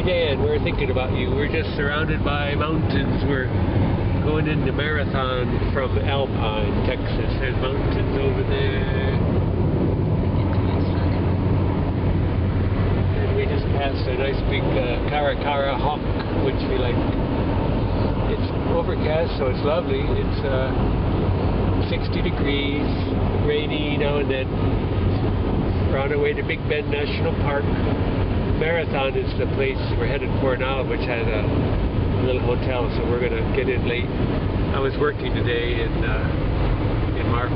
Dan, we're thinking about you. We're just surrounded by mountains. We're going into Marathon from Alpine, Texas. There's mountains over there. And we just passed a nice big Caracara hawk, which we like. It's overcast, so it's lovely. It's 60 degrees, rainy now and then. We're on our way to Big Bend National Park. Marathon is the place we're headed for now, which has a little hotel, so we're going to get in late. I was working today in Marfa.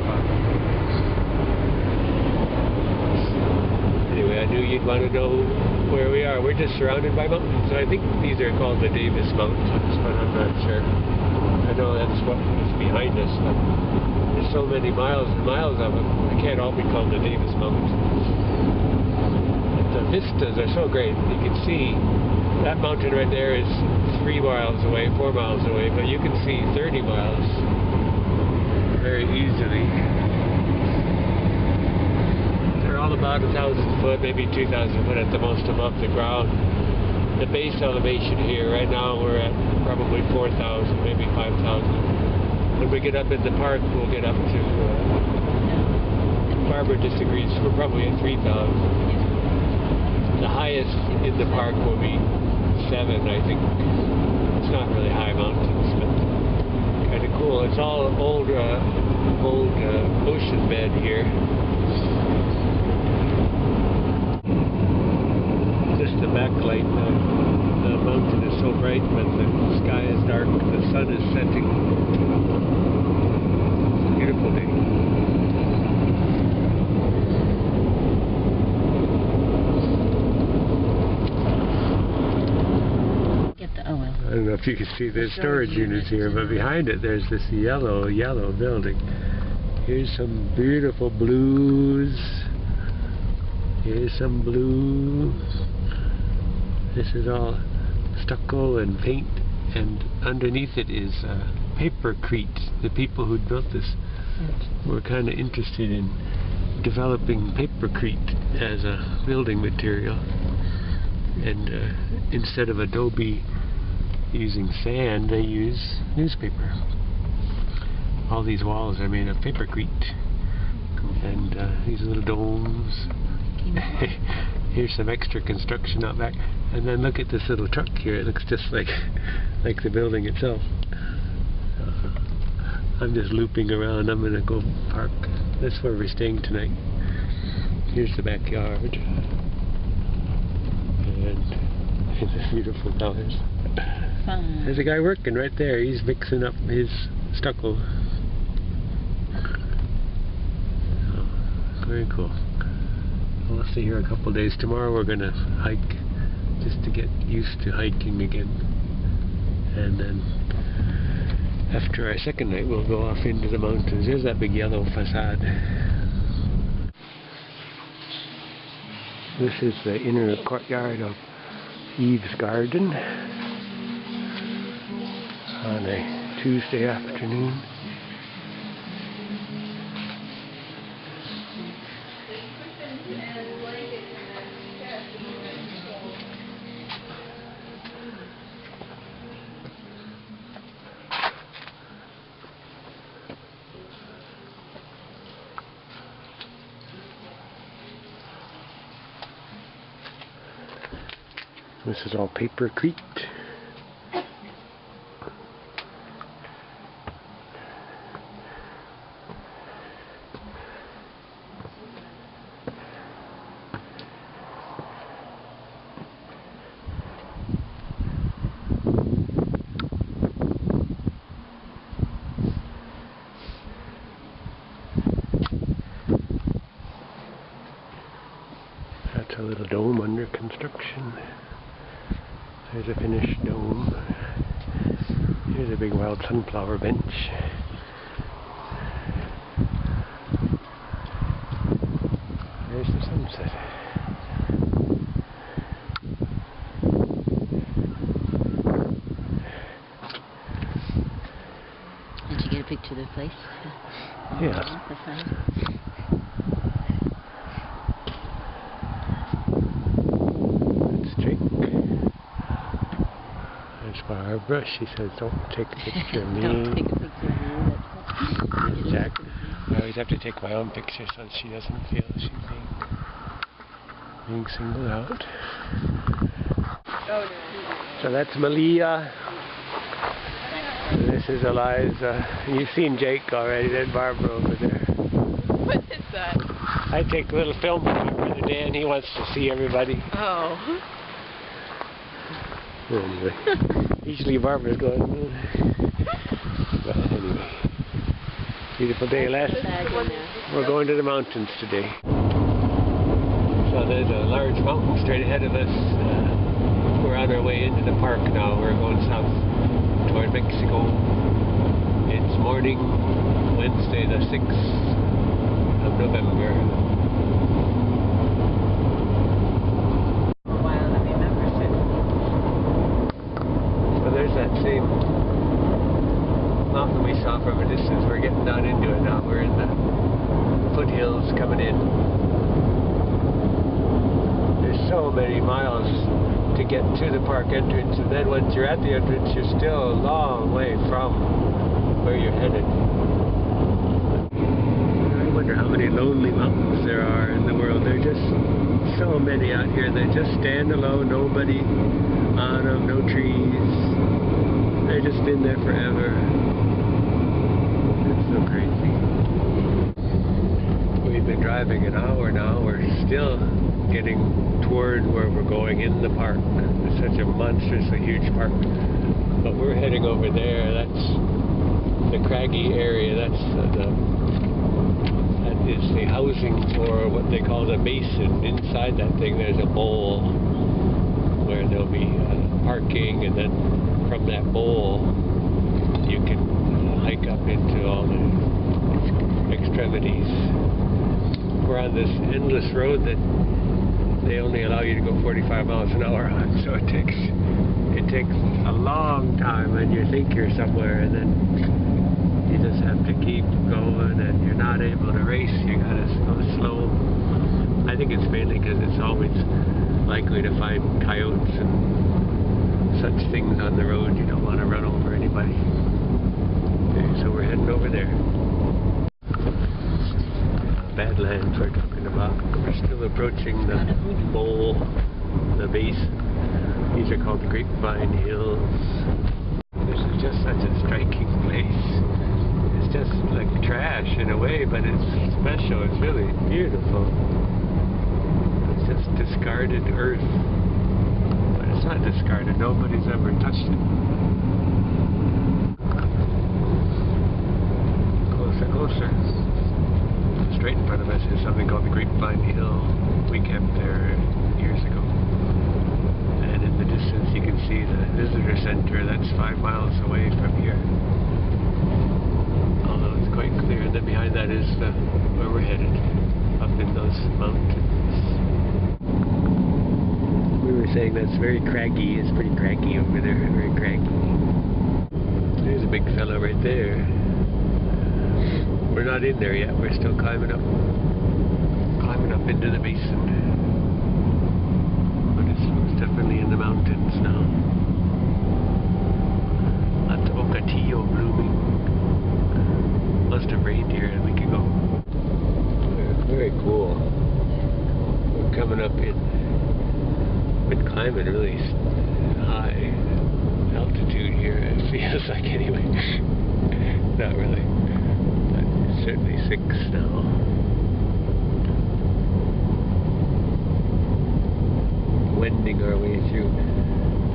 Anyway, I knew you'd want to know where we are. We're just surrounded by mountains. I think these are called the Davis Mountains, but I'm not sure. I know that's what is behind us, but there's so many miles and miles of them. They can't all be called the Davis Mountains. The vistas are so great. You can see that mountain right there is 3 miles away, 4 miles away, but you can see 30 miles very easily. They're all about 1,000 foot, maybe 2,000 foot at the most above the ground. The base elevation here, right now we're at probably 4,000, maybe 5,000. When we get up in the park, we'll get up to, Barbara disagrees, we're probably at 3,000. The highest in the park will be 7, I think. It's not really high mountains, but kind of cool. It's all old ocean bed here. Just the backlight. The mountain is so bright, but the sky is dark. The sun is setting. It's a beautiful day. I don't know if you can see the storage units here, but behind it there's this yellow building. Here's some beautiful blues. Here's some blue. This is all stucco and paint, and underneath it is papercrete. The people who built this were kind of interested in developing papercrete as a building material, and instead of adobe using sand, they use newspaper. All these walls are made of papercrete, and these little domes. Here's some extra construction out back, and then look at this little truck here. It looks just like the building itself. I'm just looping around. I'm gonna go park. That's where we're staying tonight. Here's the backyard, and it's beautiful colors. There's a guy working right there. He's mixing up his stucco. Oh, very cool. We'll stay here a couple days. Tomorrow we're going to hike, just to get used to hiking again. And then after our second night we'll go off into the mountains. There's that big yellow facade. This is the inner courtyard of Eve's Garden on a Tuesday afternoon. This is all papercrete. That's a little dome under construction. There's a finished dome. Here's a big wild sunflower bench. There's the sunset. Did you get a picture of the place? Yeah. Let's drink. Barbara, she says, don't take a picture of me. Don't take a picture of me. Exactly. I always have to take my own picture so she doesn't feel she's being singled out. So that's Malia. And this is Eliza. You've seen Jake already. There's Barbara over there. What is that? I take a little film for my brother Dan. He wants to see everybody. Oh. Anyway, usually Barbara's going. But anyway, beautiful day. We're going to the mountains today. So there's a large mountain straight ahead of us. We're on our way into the park now. We're going south toward Mexico. It's morning, Wednesday the 6th of November. There's that same mountain we saw from a distance. We're getting down into it now. We're in the foothills coming in. There's so many miles to get to the park entrance, and then once you're at the entrance, you're still a long way from where you're headed. I wonder how many lonely mountains there are in the world. There are just so many out here that just stand alone, nobody on them, no trees. They've just been there forever. It's so crazy. We've been driving an hour now. We're still getting toward where we're going in the park. It's such a monstrously huge park. But we're heading over there. That's the craggy area. That is the housing for what they call the basin. Inside that thing there's a bowl where there'll be parking, and then from that bowl you can hike up into all the extremities. We're on this endless road that they only allow you to go 45 miles an hour on, so it takes a long time, and you think you're somewhere, and then you just have to keep going, and you're not able to race. You gotta go slow. I think it's mainly because it's always likely to find coyotes and such things on the road. You don't want to run over anybody. Okay, so we're heading over there. Badlands we're talking about. We're still approaching the bowl, the base. These are called the Grapevine Hills. This is just such a striking place. It's just like trash in a way, but it's special. It's really beautiful. It's just discarded earth. It's not discarded. Nobody's ever touched it. Closer, closer. Straight in front of us is something called the Grapevine Hill. We camped there years ago. And in the distance you can see the visitor center. That's 5 miles away from here. Although it's quite clear. And then behind that is where we're headed. Up in those mountains. We were saying that's very craggy. It's pretty craggy over there, very craggy. There's a big fella right there. We're not in there yet. We're still climbing up into the basin. But it's definitely in the mountains now. Lots of ocotillo blooming. Must have rained here a week ago. Very cool. We're coming up in. Been climbing really high altitude here, it feels like, anyway. Not really, but it's certainly 6 now. Wending our way through.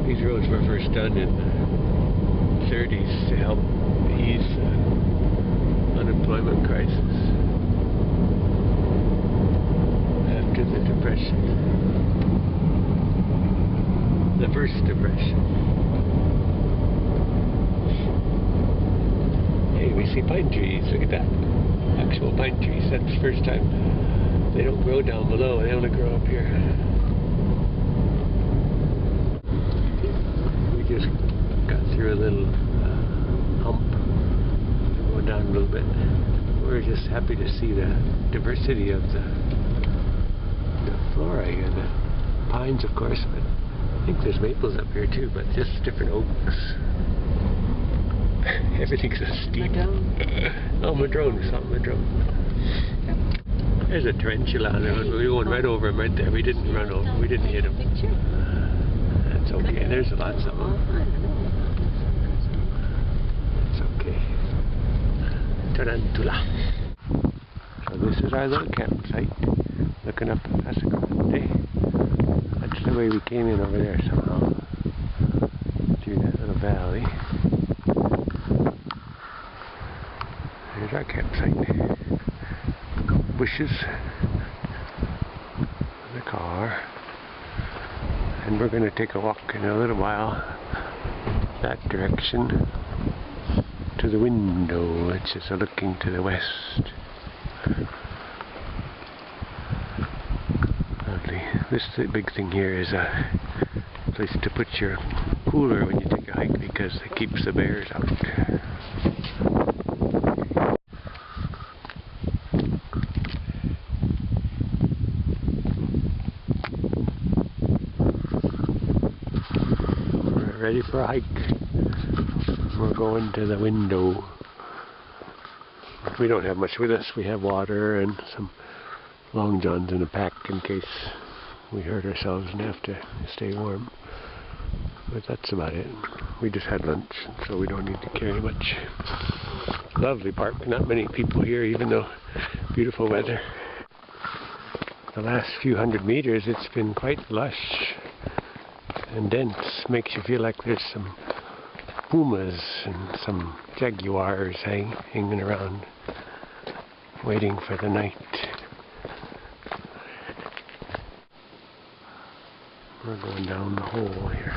These roads were first done in the 30s to help ease the unemployment crisis after the Depression. The first Depression. Hey, we see pine trees. Look at that. Actual pine trees. That's the first time. They don't grow down below. They only grow up here. We just got through a little hump. Going down a little bit. We're just happy to see the diversity of the flora here. The pines, of course, but I think there's maples up here too, but just different oaks. Everything's so steep. Oh, madrone. We saw madrone. There's a tarantula on the road. We went right over him right there. We didn't run over. We didn't hit him. That's okay. There's lots of them. It's okay. Tarantula. So this is our little campsite. Looking up at Casa Grande. That's the way we came in over there somehow. Through that little valley. There's our campsite. Bushes. The car. And we're going to take a walk in a little while that direction to the window, which is looking to the west. Lovely. The big thing here is a place to put your cooler when you take a hike because it keeps the bears out. We're ready for a hike. We're going to the window. We don't have much with us. We have water and some long johns in a pack in case we hurt ourselves and have to stay warm. But that's about it. We just had lunch, so we don't need to carry much. Lovely park. Not many people here, even though beautiful weather. The last few hundred meters, it's been quite lush and dense. Makes you feel like there's some pumas and some jaguars hanging around, waiting for the night. We're going down the hole here.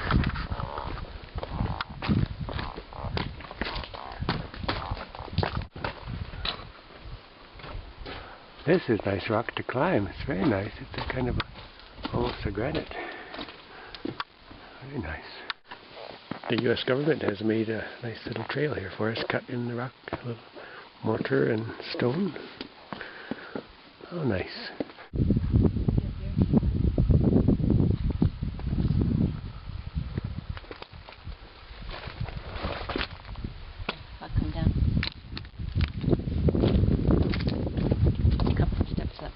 This is nice rock to climb. It's very nice. It's a kind of almost a granite. Very nice. The U.S. government has made a nice little trail here for us, cut in the rock, a little mortar and stone. Oh, nice. I'll come down. A couple of steps up.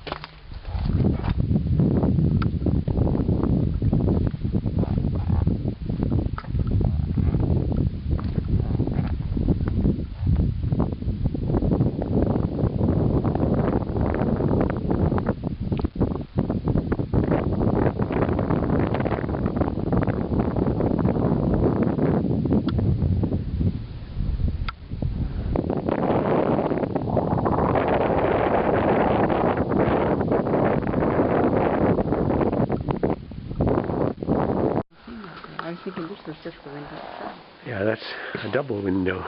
I was thinking this was just the window itself. Yeah, that's a double window.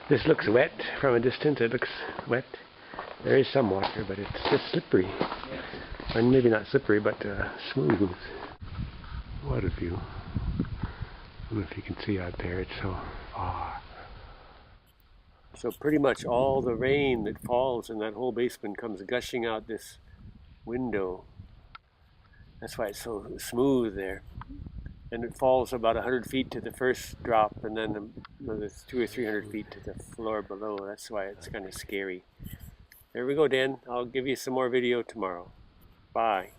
This looks wet from a distance. It looks wet. There is some water, but it's just slippery. And maybe not slippery, but smooth. What a view. I don't know if you can see out there. It's so far. So pretty much all the rain that falls in that whole basement comes gushing out this window. That's why it's so smooth there. And it falls about 100 feet to the first drop, and then another 200 or 300 feet to the floor below. That's why it's kind of scary. There we go, Dan. I'll give you some more video tomorrow. Bye.